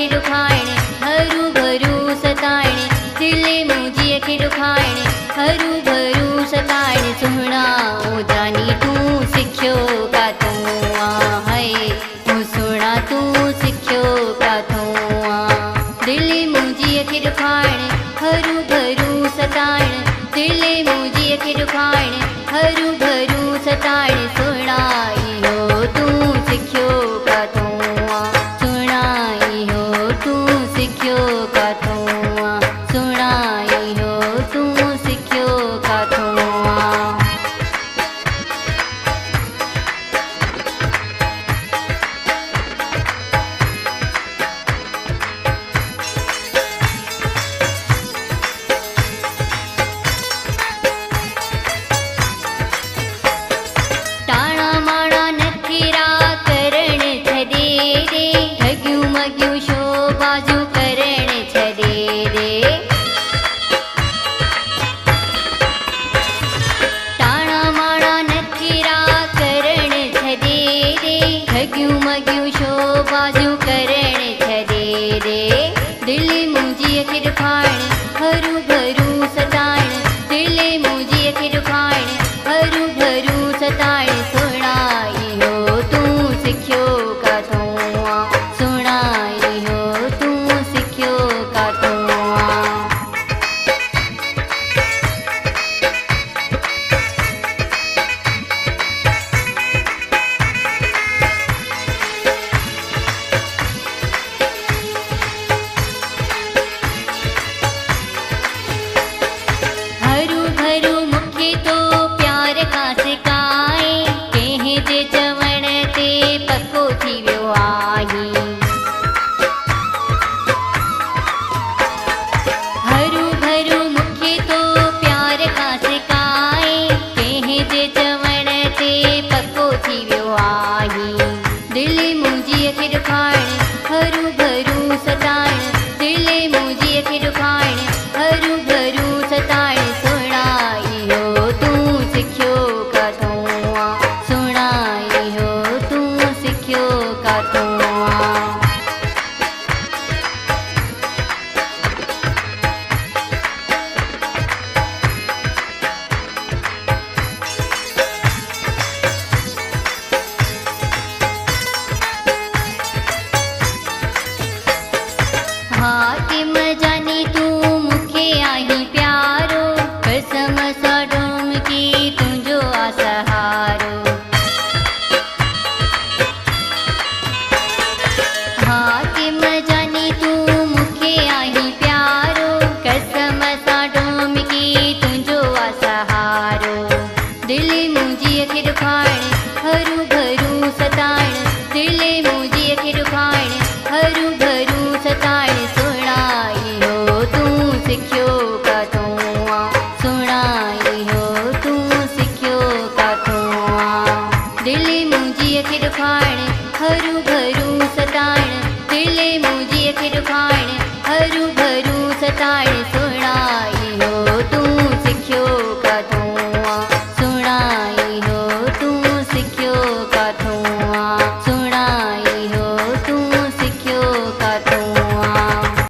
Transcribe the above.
खे दुखाइण हरू भरू सताइण दिल मुझी खे दुखाइण हरू भरू सताइण सुहिणा ओ जानी तूं सिखियो काथों आ है तूं सुहिणा तूं सिखियो काथों आ दिल मुझी खे दुखाइण हरू भरू सताइण दिल मुझी खे दुखाइण हरू भरू सताइण सुहिणा इहो तूं सिखियो काथों आ सुहिणा इहो तूं सिखियो काथों आ सुहिणा इहो तूं सिखियो काथों आ टाणा माणा नखरा करण छॾे रे ठगियूं मगियूं शो बाजू करण छॾे रे टाणा माणा नखरा करण छॾे रे ठगियूं मगियूं शो बाजू करण छॾे रे दिल मुंहिंजी खे दुखाइण हरू भरू सताइण दिल मुंहिंजी खे दुखाइण हरू भरू सताइण सुहिणा इहो तूं सिखियो काथों आ सुहिणा इहो तूं सिखियो काथों आ हरू भरू मूंखे तो प्यार का सिकाए कंहिं जे चवण ते पको थी वियो आहे हरू भरू मूंखे तो प्यार का सिकाए कंहिं जे चवण ते पको थी वियो आहे दिल मुंहिंजी खे दुखाइण हरू भरू सताइण दिल मुंहिंजी खे दुखाइण हरू भरू सताइण सुहिणा इहो तूं सिखियो काथों आ सुहिणा इहो तूं सिखियो काथों आ हाकिम जानी तूं मूंखे आहीं प्यारो कसम सां डोमकी तुंहिंजो आ सहारो हाकिम जानी तूं मूंखे आहीं प्यारो कसम सां डोमकी तुंहिंजो आ सहारो दिल मुंहिंजी खे दुखाइण हरू भरू सताइण दिल मुंहिंजी खे दुखाइण हरू भरू सताइण सुहिणा इहो तूं सिखियो काथों आ सुहिणा इहो तूं सिखियो काथों आ दिल मुंहिंजी खे दुखाइण हरू भरू सताइण दिल मुंहिंजी खे दुखाइण हरू भरू सताइण सुहिणा इहो तूं